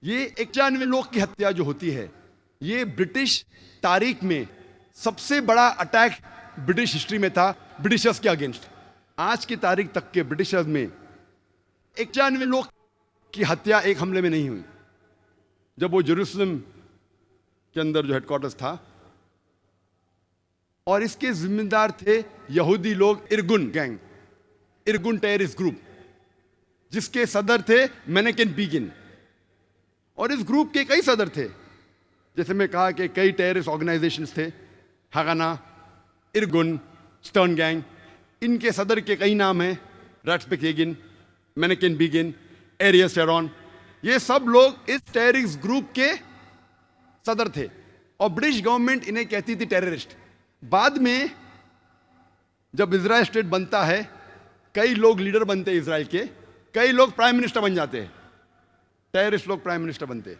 ये 91 लोग की हत्या जो होती है, ये ब्रिटिश तारीख में सबसे बड़ा अटैक ब्रिटिश हिस्ट्री में था ब्रिटिशर्स के अगेंस्ट। आज की तारीख तक के ब्रिटिशर्स में 91 लोग की हत्या एक हमले में नहीं हुई। जब वो जेरूसलम के अंदर जो हेडक्वार्टर्स था, और इसके जिम्मेदार थे यहूदी लोग, इरगुन गैंग, इरगुन टेररिस्ट ग्रुप, जिसके सदर थे मेनेकेन बिगिन। और इस ग्रुप के कई सदर थे, जैसे मैं कहा कि कई टेररिस्ट ऑर्गेनाइजेशंस थे, हागाना, इरगुन, स्टर्न गैंग। इनके सदर के कई नाम हैं, राट्सपेकेगिन, मेनेकेन बिगिन, एरियस शेरॉन। ये सब लोग इस टेररिस्ट ग्रुप के सदर थे और ब्रिटिश गवर्नमेंट इन्हें कहती थी टेररिस्ट। बाद में जब इजराइल स्टेट बनता है, कई लोग लीडर बनते हैं इजराइल के, कई लोग प्राइम मिनिस्टर बन जाते हैं, टेररिस्ट लोग प्राइम मिनिस्टर बनते हैं।